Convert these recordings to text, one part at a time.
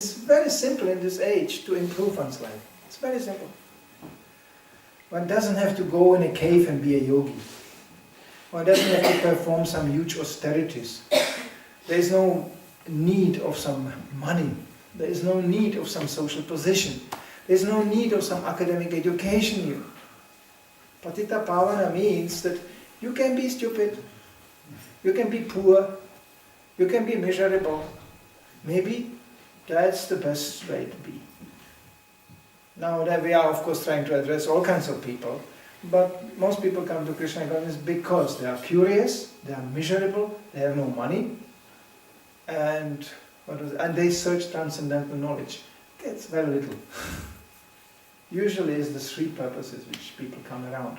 It's very simple in this age to improve one's life. It's very simple. One doesn't have to go in a cave and be a yogi. One doesn't have to perform some huge austerities. There is no need of some money. There is no need of some social position. There is no need of some academic education. Patita Pavana means that you can be stupid, you can be poor, you can be miserable. Maybe that's the best way to be. Now that we are of course trying to address all kinds of people, but most people come to Krishna consciousness because they are curious, they are miserable, they have no money, and they search transcendental knowledge. Gets very little. Usually it's the three purposes which people come around.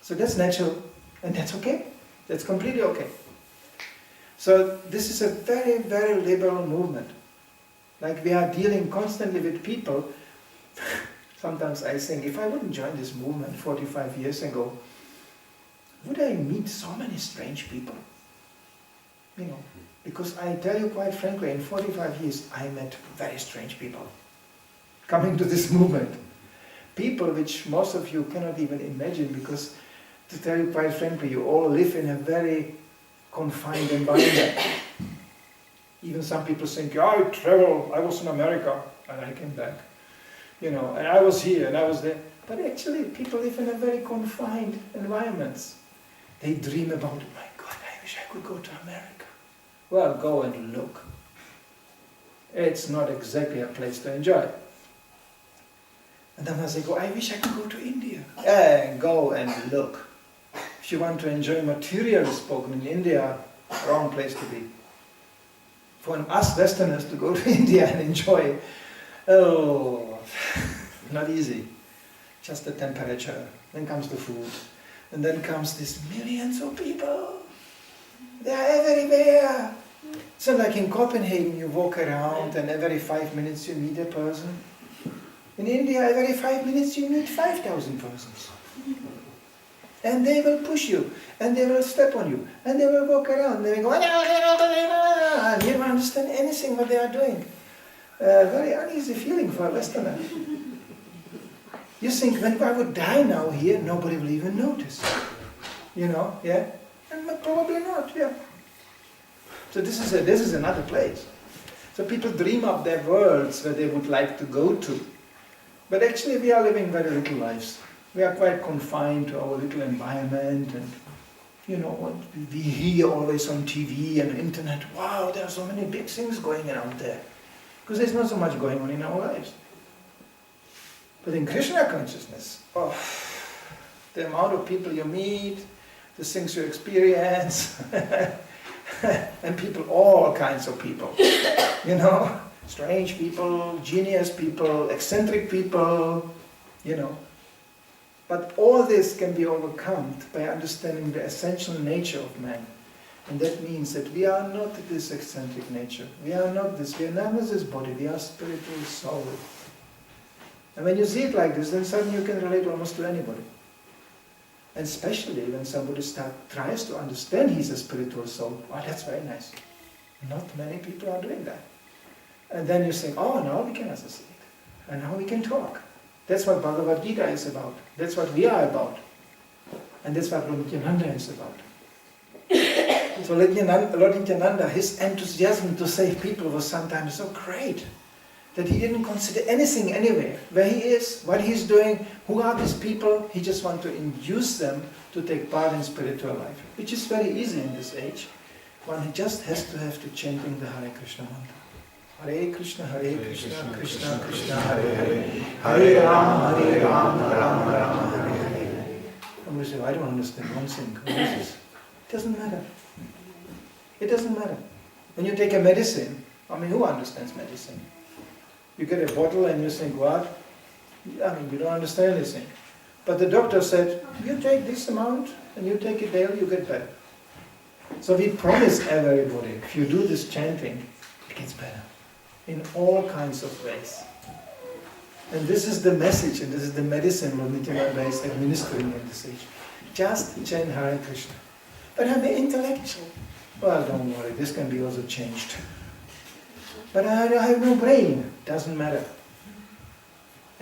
So that's natural, and that's okay. That's completely okay. So this is a very, very liberal movement. Like we are dealing constantly with people. Sometimes I think, if I wouldn't join this movement 45 years ago, would I meet so many strange people? You know, because I tell you quite frankly, in 45 years I met very strange people coming to this movement. People which most of you cannot even imagine, because to tell you quite frankly, you all live in a very confined environment. Even some people think, yeah, I travel, I was in America and I came back. You know, and I was here and I was there. But actually people live in a very confined environments. They dream about, my God, I wish I could go to America. Well, go and look. It's not exactly a place to enjoy. And then I say, I wish I could go to India. Go and look. If you want to enjoy materially spoken in India, wrong place to be. For us Westerners to go to India and enjoy, oh, not easy. Just the temperature, then comes the food, and then comes these millions of people. They are everywhere. So like in Copenhagen, you walk around and every 5 minutes you meet a person. In India, every 5 minutes you meet 5,000 persons. And they will push you, and they will step on you, and they will walk around, and they will go, and you don't understand anything what they are doing. Very uneasy feeling for a Westerner. You think, when I would die now here, nobody will even notice. You know, yeah? And probably not, yeah. So this is another place. So people dream up their worlds where they would like to go to. But actually we are living very little lives. We are quite confined to our little environment, and you know what we hear always on TV and internet, wow, there are so many big things going on out there. Because there's not so much going on in our lives. But in Krishna consciousness, oh, the amount of people you meet, the things you experience, and people, all kinds of people, you know, strange people, genius people, eccentric people, you know. But all this can be overcome by understanding the essential nature of man. And that means that we are not this eccentric nature. We are not this body, we are spiritual soul. And when you see it like this, then suddenly you can relate almost to anybody. And especially when somebody tries to understand he's a spiritual soul, oh, that's very nice. Not many people are doing that. And then you think, oh, now we can associate. And now we can talk. That's what Bhagavad Gita is about. That's what we are about. And that's what Lord Nityananda is about. So Lord Nityananda, his enthusiasm to save people was sometimes so great that he didn't consider anything anywhere. Where he is, what he's doing, who are these people, he just wants to induce them to take part in spiritual life. Which is very easy in this age. One just has to have to chanting the Hare Krishna mantra. Hare Krishna, Krishna Krishna, Hare Hare, Hare Rama, Rama Rama, Hare Hare. And we say, I don't understand one thing. What is this? It doesn't matter. It doesn't matter. When you take a medicine, I mean, who understands medicine? You get a bottle and you think, what? I mean, you don't understand anything. But the doctor said, you take this amount and you take it daily, you get better. So we promise everybody, if you do this chanting, it gets better. In all kinds of ways. And this is the message, and this is the medicine Lord Nityananda is administering in this age. Just chant Hare Krishna. But I'm an intellectual. Well, don't worry, this can be also changed. But I have no brain. Doesn't matter.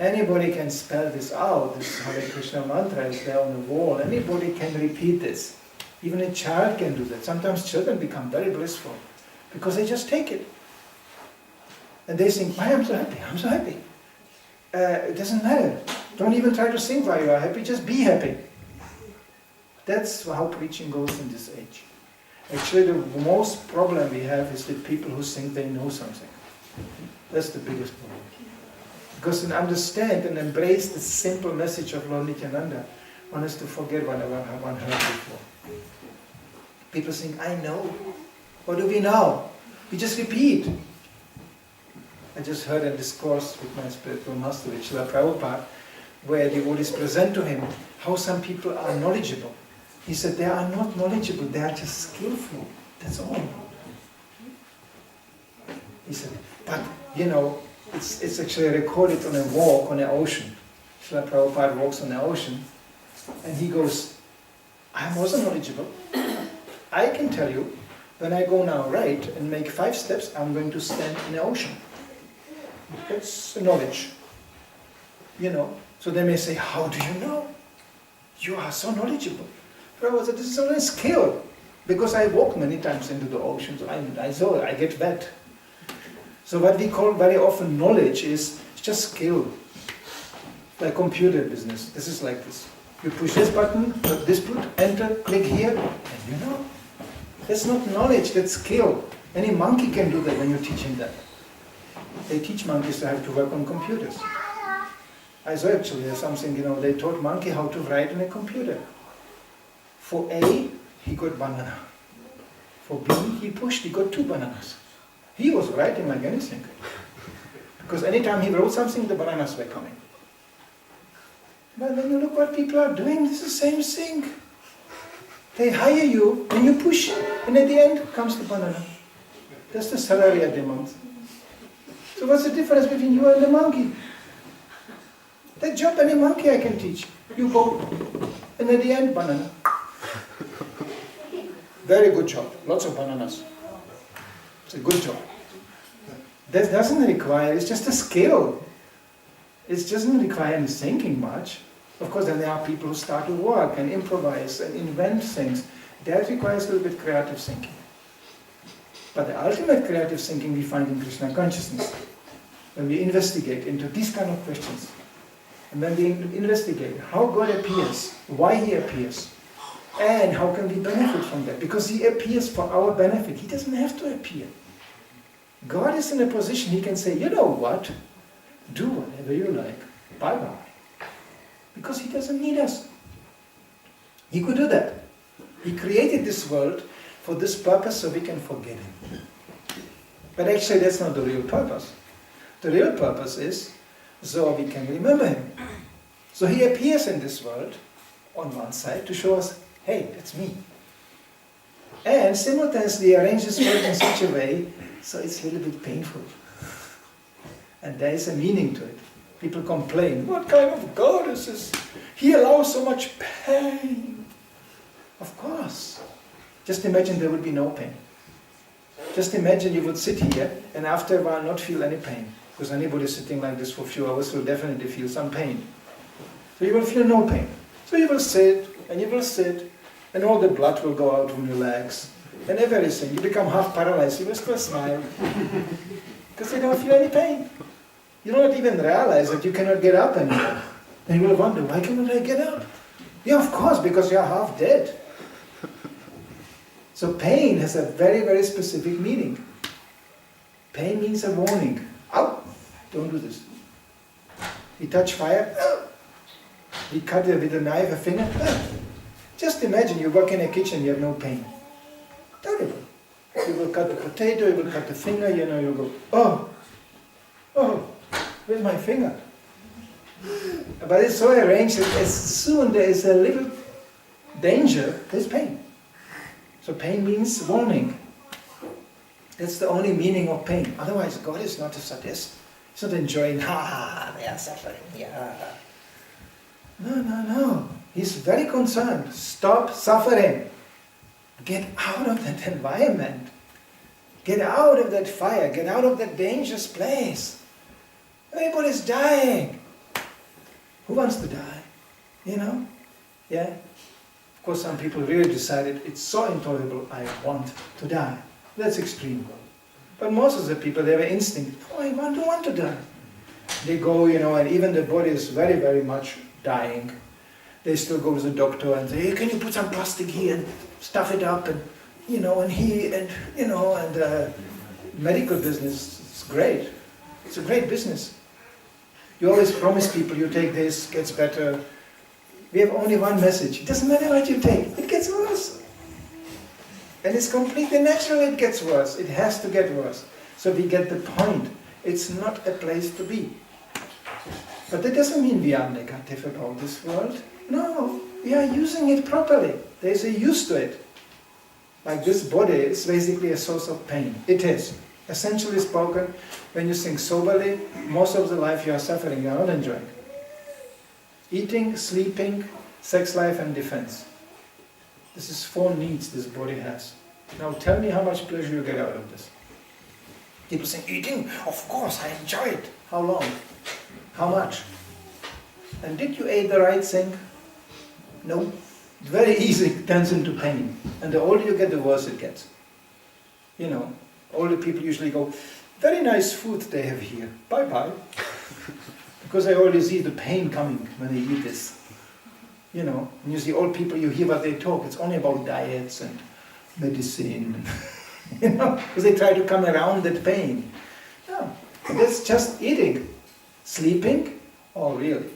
Anybody can spell this out. This Hare Krishna mantra is there on the wall. Anybody can repeat this. Even a child can do that. Sometimes children become very blissful because they just take it. And they think, why I'm so happy, I'm so happy. It doesn't matter. Don't even try to think why you are happy, just be happy. That's how preaching goes in this age. Actually, the most problem we have is with people who think they know something. That's the biggest problem. Because to understand and embrace the simple message of Lord Nityananda, one has to forget whatever one heard before. People think, I know. What do we know? We just repeat. I just heard a discourse with my spiritual master, with Srila Prabhupada, where devotees present to him how some people are knowledgeable. He said, they are not knowledgeable, they are just skillful. That's all. He said, but you know, it's actually recorded on a walk on the ocean. Srila Prabhupada walks on the ocean, and he goes, I'm also knowledgeable. I can tell you, when I go now right and make 5 steps, I'm going to stand in the ocean. That's knowledge. You know, so they may say, how do you know? You are so knowledgeable. Prabhupada said, this is only skill. Because I walk many times into the ocean, so I get wet. So what we call very often knowledge is just skill. Like computer business. This is like this. You push this button, this button, enter, click here, and you know. That's not knowledge, that's skill. Any monkey can do that when you teach him that. They teach monkeys to have to work on computers. I saw actually something, you know, they taught monkey how to write on a computer. For A, he got banana. For B, he pushed, he got 2 bananas. He was writing like anything. Because anytime he wrote something, the bananas were coming. But when you look what people are doing, it's the same thing. They hire you, and you push, and at the end comes the banana. That's the salary at the month. So what's the difference between you and the monkey? That job any monkey I can teach. You go, and at the end, banana. Very good job, lots of bananas. It's a good job. That doesn't require, it's just a skill. It doesn't require any thinking much. Of course, then there are people who start to work and improvise and invent things. That requires a little bit creative thinking. But the ultimate creative thinking we find in Krishna consciousness. When we investigate into these kind of questions. And when we investigate how God appears, why He appears, and how can we benefit from that? Because He appears for our benefit. He doesn't have to appear. God is in a position He can say, you know what? Do whatever you like. Bye-bye. Because He doesn't need us. He could do that. He created this world for this purpose so we can forget Him. But actually that's not the real purpose. The real purpose is so we can remember Him. So He appears in this world on one side to show us, hey, that's me. And simultaneously arrange this world in such a way so it's a little bit painful. And there is a meaning to it. People complain, what kind of God is this? He allows so much pain. Of course. Just imagine there would be no pain. Just imagine you would sit here and after a while not feel any pain. Because anybody sitting like this for a few hours will definitely feel some pain. So you will feel no pain. So you will sit, and you will sit, and all the blood will go out from your legs, and everything. You become half paralyzed, you will still smile. Because you don't feel any pain. You don't even realize that you cannot get up anymore. And you will wonder, why cannot I get up? Yeah, of course, because you are half dead. So pain has a very, very specific meaning. Pain means a warning. Ow! Don't do this. You touch fire. You cut it with a knife, a finger. Just imagine you work in a kitchen, you have no pain. Terrible. You will cut the potato, you will cut the finger, you know, you go, oh, where's my finger? But it's so arranged that as soon there is a little danger, there's pain. So pain means warning. That's the only meaning of pain. Otherwise, God is not a sadist. He's not enjoying, they are suffering, yeah. No. He's very concerned. Stop suffering. Get out of that environment. Get out of that fire, get out of that dangerous place. Everybody's dying. Who wants to die? You know? Yeah? Of course, some people really decided it's so intolerable, I want to die. That's extreme. But most of the people, they have an instinct, oh, I don't want to die. They go, you know, and even the body is very, very much dying. They still go to the doctor and say, hey, can you put some plastic here and stuff it up and, you know, and medical business is great. It's a great business. You always promise people you take this, gets better. We have only one message. It doesn't matter what you take, it gets worse. And it's completely natural it gets worse. It has to get worse. So we get the point. It's not a place to be. But that doesn't mean we are negative about this world. No, we are using it properly. There's a use to it. Like this body is basically a source of pain. It is. Essentially spoken, when you think soberly, most of the life you are suffering, you are not enjoying. Eating, sleeping, sex life and defense. This is 4 needs this body has. Now tell me how much pleasure you get out of this. People say, eating? Of course, I enjoy it. How long? How much? And did you eat the right thing? No. Very easy, it turns into pain. And the older you get, the worse it gets. You know, older people usually go, very nice food they have here. Bye-bye. Because they already see the pain coming when they eat this. You know, and you see old people, you hear what they talk. It's only about diets and medicine. You know, because they try to come around that pain. No, it's just eating. Sleeping? Oh, really?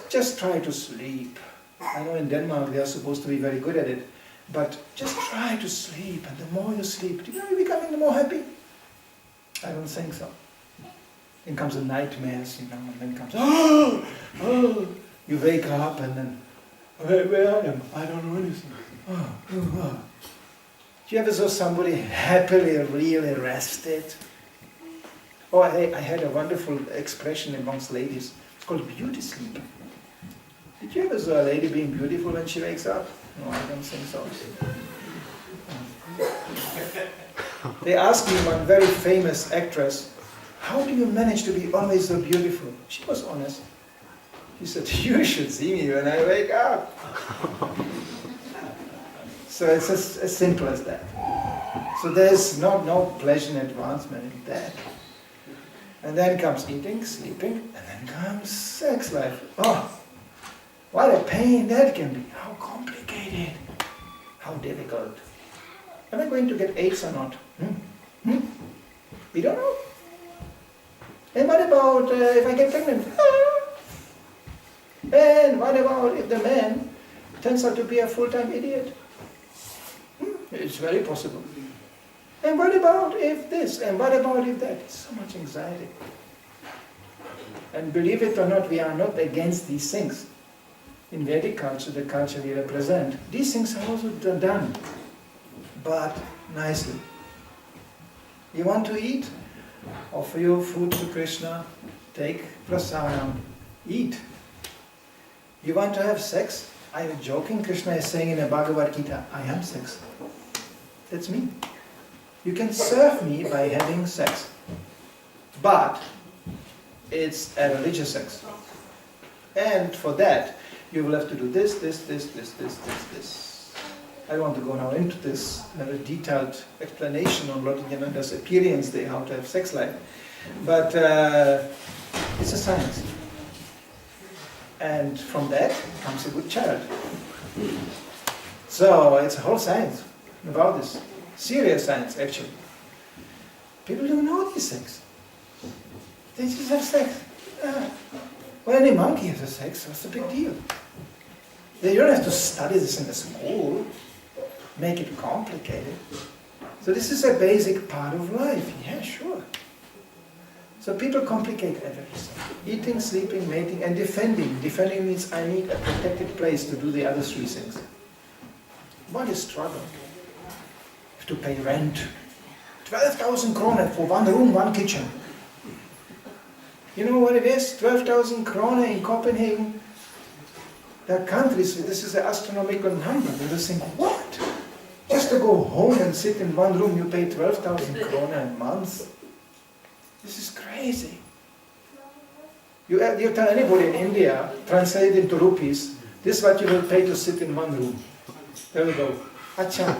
Just try to sleep. I know in Denmark they are supposed to be very good at it, but just try to sleep, and the more you sleep, do you know you're becoming more happy? I don't think so. Then comes the nightmares, you know, and then comes, oh, you wake up and then, where I am, I don't know anything. Do you ever saw somebody happily, really rested? Oh, I had a wonderful expression amongst ladies. It's called beauty sleep. Did you ever see a lady being beautiful when she wakes up? No, I don't think so. They asked me, one very famous actress, how do you manage to be always so beautiful? She was honest. She said, you should see me when I wake up. So it's as simple as that. So there's no pleasure and advancement in that. And then comes eating, sleeping, and then comes sex life. Oh, what a pain that can be. How complicated. How difficult. Am I going to get AIDS or not? We don't know. And what about if I get pregnant? And what about if the man turns out to be a full-time idiot? It's very possible. And what about if this? And what about if that? It's so much anxiety. And believe it or not, we are not against these things. In Vedic culture, the culture we represent, these things are also done, but nicely. You want to eat? Offer your food to Krishna, take prasadam, eat. You want to have sex? I'm joking, Krishna is saying in the Bhagavad Gita, I am sex. That's me. You can serve me by having sex, but it's a religious sex. And for that, you will have to do this. I don't want to go now into this very detailed explanation on Lord Nityananda's Appearance Day, how to have sex life. But it's a science. And from that comes a good child. So it's a whole science about this. Serious science, actually. People don't know these things. They just have sex. Well, any monkey has a sex, what's the big deal? You don't have to study this in the school, make it complicated. So this is a basic part of life, yeah, sure. So people complicate everything. Eating, sleeping, mating, and defending. Defending means I need a protected place to do the other 3 things. What is struggle? You have to pay rent. 12,000 kroner for 1 room, 1 kitchen. You know what it is? 12,000 kroner in Copenhagen. There are countries where this is an astronomical number. They just think, what? Just to go home and sit in one room, you pay 12,000 krona a month. This is crazy. You tell anybody in India, translate into rupees, this is what you will pay to sit in one room. There we go. Acha.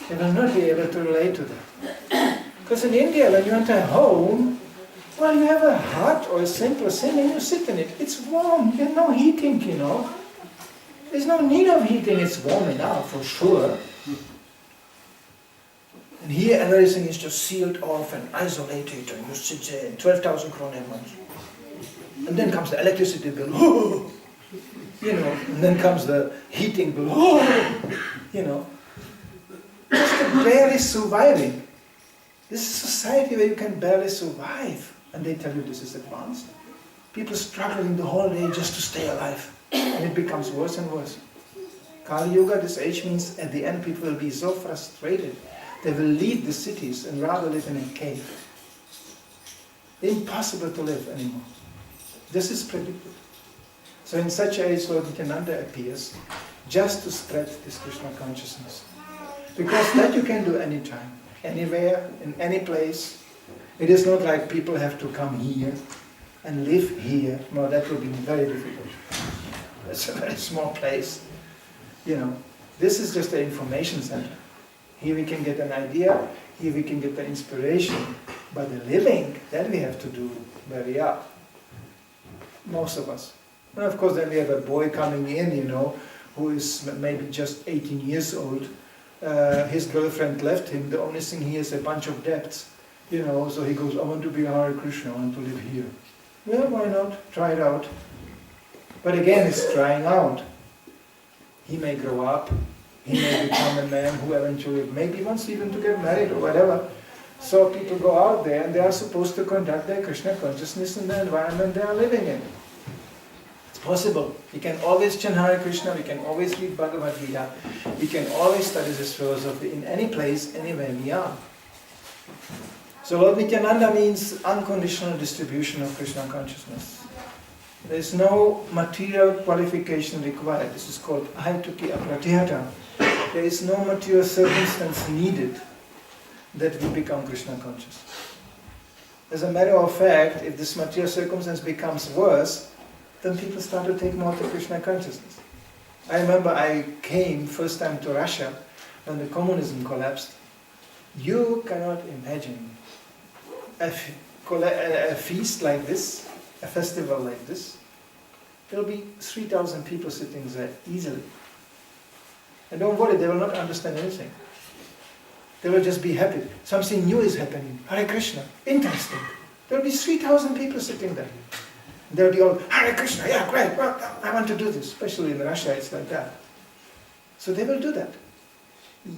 They will not be able to relate to that. Because in India, when you enter a home, well, you have a hut or a simple thing and you sit in it. It's warm. There's no heating, you know. There's no need of heating. It's warm enough, for sure. And here, everything is just sealed off and isolated, and you sit there in 12,000 krona a month. And then comes the electricity bill. You know, and then comes the heating bill. You know. Just barely surviving. This is a society where you can barely survive. And they tell you this is advanced. People struggling the whole day just to stay alive. And it becomes worse and worse. Kali Yuga, this age, means at the end people will be so frustrated. They will leave the cities and rather live in a cave. Impossible to live anymore. This is predicted. So in such a age, Lord Nityananda appears just to spread this Krishna consciousness. Because that you can do anytime, anywhere, in any place. It is not like people have to come here and live here. No, that would be very difficult. It's a very small place. You know, this is just the information center. Here we can get an idea, here we can get the inspiration. But the living, that we have to do where we are. Most of us. And of course then we have a boy coming in, you know, who is maybe just 18 years old. His girlfriend left him, the only thing he has a bunch of debts. You know, so he goes, I want to be Hare Krishna, I want to live here. Well, why not? Try it out. But again, it's trying out. He may grow up, he may become a man who eventually maybe wants even to get married or whatever. So people go out there and they are supposed to conduct their Krishna consciousness in the environment they are living in. It's possible. We can always chant Hare Krishna, we can always read Bhagavad Gita, we can always study this philosophy in any place, anywhere we are. So Lord Nityananda means unconditional distribution of Krishna consciousness. There is no material qualification required. This is called Ahetuki Apratihata. There is no material circumstance needed that we become Krishna conscious. As a matter of fact, if this material circumstance becomes worse, then people start to take more to Krishna consciousness. I remember I came first time to Russia when the communism collapsed. You cannot imagine a feast like this, a festival like this. There will be 3,000 people sitting there easily. And don't worry, they will not understand anything. They will just be happy. Something new is happening. Hare Krishna. Interesting. There will be 3,000 people sitting there. They will be all, Hare Krishna, yeah, great, well, I want to do this. Especially in Russia, it's like that. So they will do that.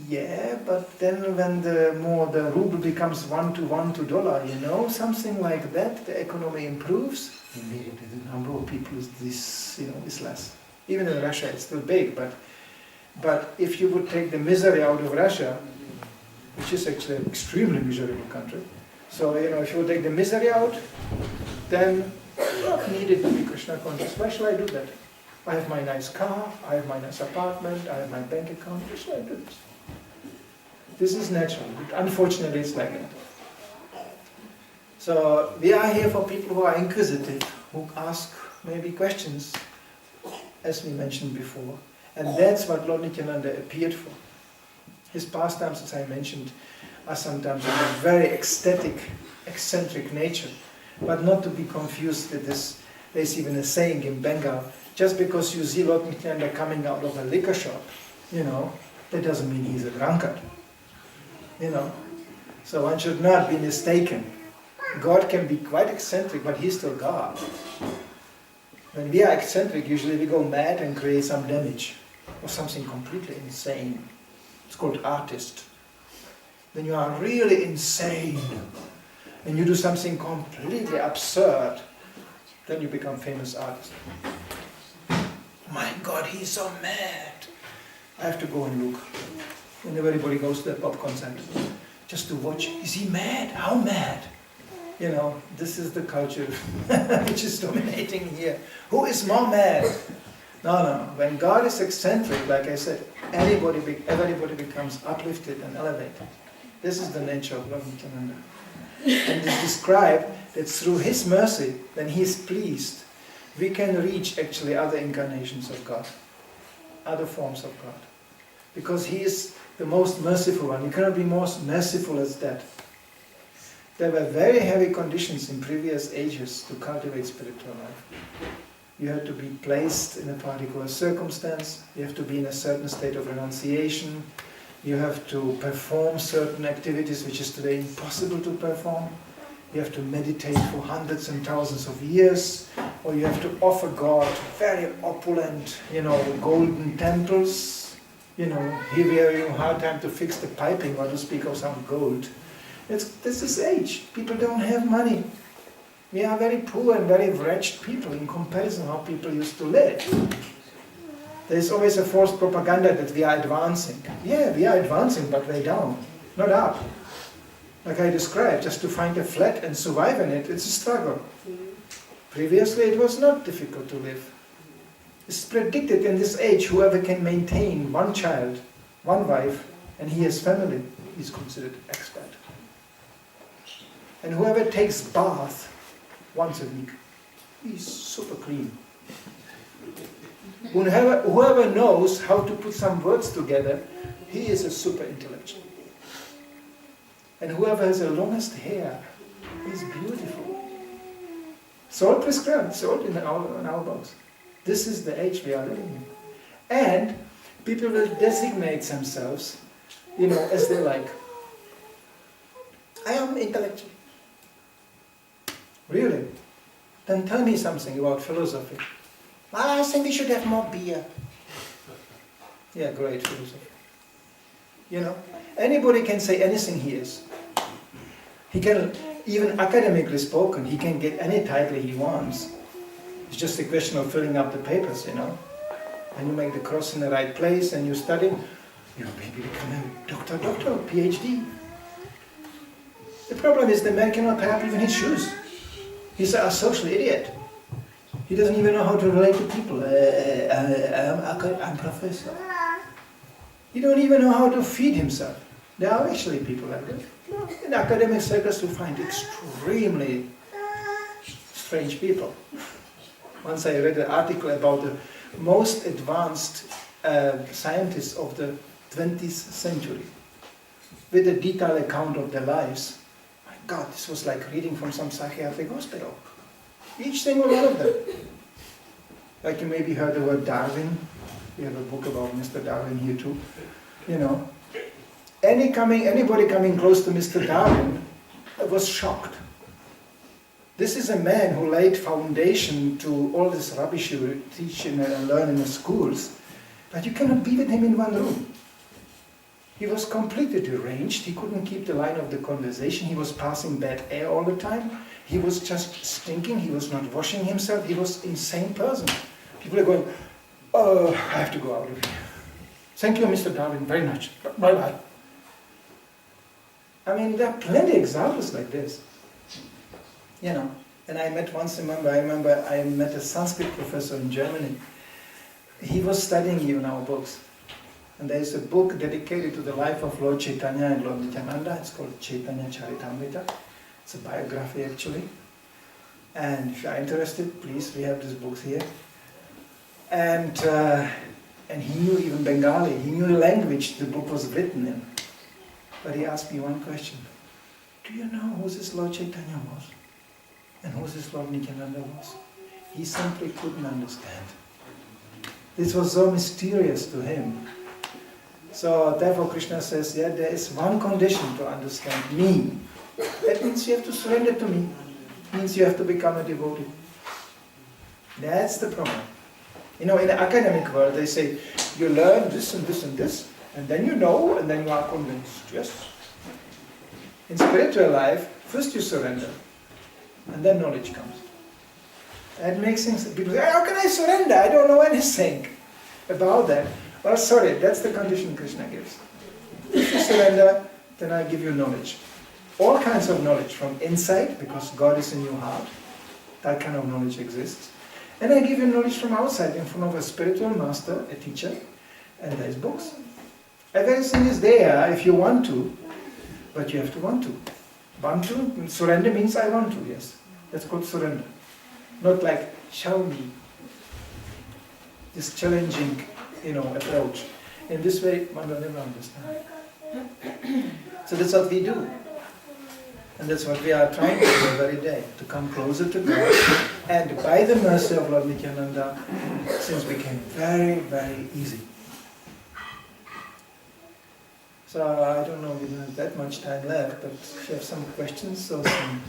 Yeah, but then when the ruble becomes 1 to $1, you know, something like that, the economy improves, immediately the number of people is less. Even in Russia, it's still big, but if you would take the misery out of Russia, which is actually an extremely miserable country, so you know, if you would take the misery out, then not needed to be Krishna conscious. Why should I do that? I have my nice car, I have my nice apartment, I have my bank account. Why should I do this? This is natural. Unfortunately, it's like that. So we are here for people who are inquisitive, who ask maybe questions, as we mentioned before. And that's what Lord Nityananda appeared for. His pastimes, as I mentioned, are sometimes of a very ecstatic, eccentric nature. But not to be confused with this. There's even a saying in Bengal, just because you see Lord Nityananda coming out of a liquor shop, you know, that doesn't mean he's a drunkard. You know, so one should not be mistaken. God can be quite eccentric, but he's still God. When we are eccentric, usually we go mad and create some damage, or something completely insane. It's called artist. When you are really insane, and you do something completely absurd, then you become famous artist. My God, he's so mad. I have to go and look. And everybody goes to the pop concert just to watch. Is he mad? How mad? You know, this is the culture which is dominating here. Who is more mad? No. When God is eccentric, like I said, everybody becomes uplifted and elevated. This is the nature of Lord Nityananda. And it's described that through His mercy, when He is pleased, we can reach actually other incarnations of God, other forms of God. Because He is the most merciful one. You cannot be more merciful as that. There were very heavy conditions in previous ages to cultivate spiritual life. You have to be placed in a particular circumstance, you have to be in a certain state of renunciation, you have to perform certain activities which is today impossible to perform, you have to meditate for hundreds and thousands of years, or you have to offer God very opulent, golden temples. Here we have a hard time to fix the piping, or to speak of some gold. This is age. People don't have money. We are very poor and very wretched people in comparison how people used to live. There is always a false propaganda that we are advancing. Yeah, we are advancing, but way down, not up. Like I described, just to find a flat and survive in it, it's a struggle. Previously it was not difficult to live. It's predicted in this age, whoever can maintain one child, one wife, and he has family, is considered expert. And whoever takes bath once a week, he's super clean. Whoever knows how to put some words together, he is a super intellectual. And whoever has the longest hair is beautiful. It's all prescribed, it's all in our box. This is the age we are living in. And people will designate themselves, as they like. I am intellectual. Really? Then tell me something about philosophy. Well, I think we should have more beer. Yeah, great philosophy. Anybody can say anything he is. He can, even academically spoken, he can get any title he wants. It's just a question of filling up the papers, And you make the cross in the right place and you study, maybe become a doctor, PhD. The problem is the man cannot tie up even his shoes. He's a social idiot. He doesn't even know how to relate to people. I'm professor. He don't even know how to feed himself. There are actually people like that. In academic circles you find extremely strange people. Once I read an article about the most advanced scientists of the 20th century, with a detailed account of their lives. My God, this was like reading from some psychiatric hospital. Each single one of them. Like you maybe heard the word Darwin. We have a book about Mr. Darwin here too. Anybody coming close to Mr. Darwin was shocked. This is a man who laid foundation to all this rubbish you teach and learn in the schools, but you cannot be with him in one room. He was completely deranged, he couldn't keep the line of the conversation, he was passing bad air all the time, he was just stinking, he was not washing himself, he was an insane person. People are going, oh, I have to go out of here. Thank you, Mr. Darwin, very much. Bye-bye. I mean, there are plenty of examples like this. And I met I met a Sanskrit professor in Germany. He was studying even our books. And there is a book dedicated to the life of Lord Chaitanya and Lord Nityananda. It's called Chaitanya Charitamrita. It's a biography actually. And if you are interested, please, we have these books here. And he knew even Bengali. He knew the language the book was written in. But he asked me one question. Do you know who this Lord Chaitanya was? And who this Lord Nityananda was? He simply couldn't understand. This was so mysterious to him. So therefore Krishna says, there is one condition to understand me. That means you have to surrender to me. It means you have to become a devotee. That's the problem. In the academic world they say, you learn this and this and this, and then you know, and then you are convinced. Yes. In spiritual life, first you surrender, and then knowledge comes. That makes things, people say, how can I surrender? I don't know anything about that. Well, sorry, that's the condition Krishna gives. If you surrender, then I give you knowledge. All kinds of knowledge, from inside, because God is in your heart. That kind of knowledge exists. And I give you knowledge from outside in front of a spiritual master, a teacher, and there's books. Everything is there if you want to, but you have to want to. Want to? Surrender means I want to, yes. That's called surrender. Not like, show me. This challenging, approach. In this way, one will never understand. So that's what we do. And that's what we are trying to do every day, to come closer to God. And by the mercy of Lord Nityananda, things became very, very easy. So I don't know, we don't have that much time left, but if you have some questions or some...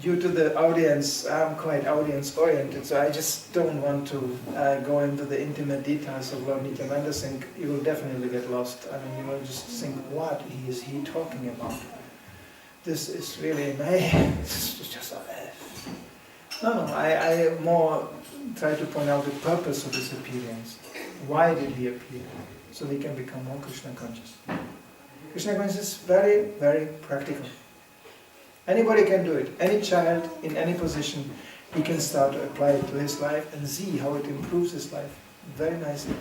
Due to the audience, I'm quite audience-oriented, so I just don't want to go into the intimate details of Lord Nityananda thing. You will definitely get lost. I mean, you will just think, what is he talking about? This is really it's just no, I more try to point out the purpose of his appearance. Why did he appear? So we can become more Krishna conscious. Krishna consciousness is very, very practical. Anybody can do it. Any child in any position, he can start to apply it to his life and see how it improves his life very nicely.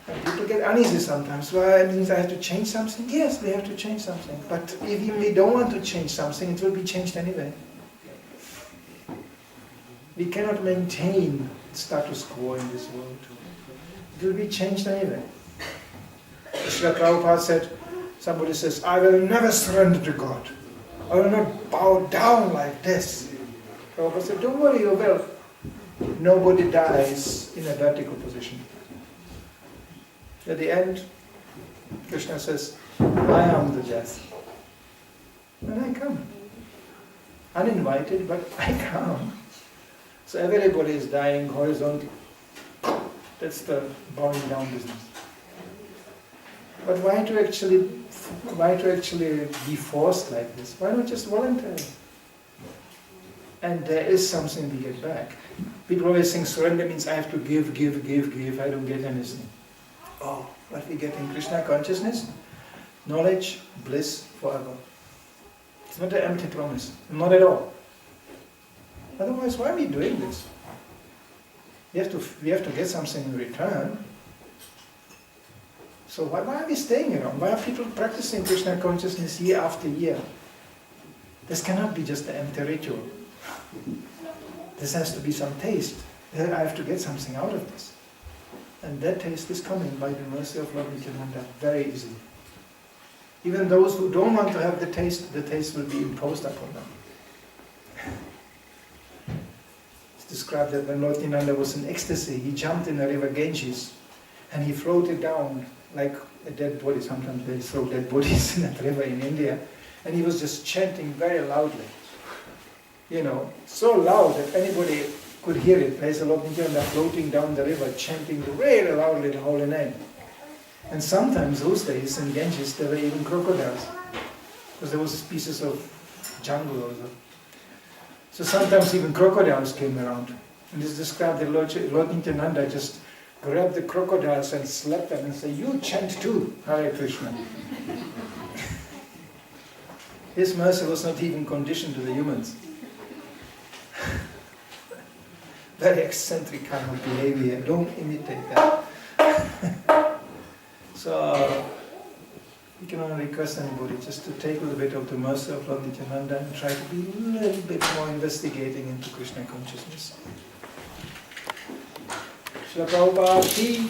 And people get uneasy sometimes. Well, it means I have to change something. Yes, we have to change something. But if we don't want to change something, it will be changed anyway. We cannot maintain status quo in this world. It will be changed anyway. Srila Prabhupada said, somebody says, I will never surrender to God. I will not bow down like this. Prabhupada said, don't worry, you will. Nobody dies in a vertical position. At the end, Krishna says, I am the death. And I come. Uninvited, but I come. So everybody is dying horizontally. That's the bowing down business. But why to actually be forced like this? Why not just voluntarily? And there is something we get back. People always think surrender means I have to give, I don't get anything. Oh, what we get in Krishna consciousness? Knowledge, bliss forever. It's not an empty promise. Not at all. Otherwise, why are we doing this? We have to get something in return. So why are we staying around? Why are people practicing Krishna consciousness year after year? This cannot be just an empty ritual. This has to be some taste. I have to get something out of this. And that taste is coming by the mercy of Lord Nityananda very easily. Even those who don't want to have the taste will be imposed upon them. It's described that when Lord Nityananda was in ecstasy, he jumped in the river Ganges and he floated down like a dead body. Sometimes they throw dead bodies in that river in India. And he was just chanting very loudly. So loud that anybody could hear it. There's a Lord Nityananda floating down the river, chanting very loudly the holy name. And sometimes those days in Ganges there were even crocodiles. Because there was pieces of jungle also. So sometimes even crocodiles came around. And it's described that Lord Nityananda just grabbed the crocodiles and slapped them and said, you chant too, Hare Krishna. His mercy was not even conditioned to the humans. Very eccentric kind of behavior. Don't imitate that. So, you can only request anybody just to take a little bit of the mercy of Lord Nityananda and try to be a little bit more investigating into Krishna consciousness. Srila Prabhupada ki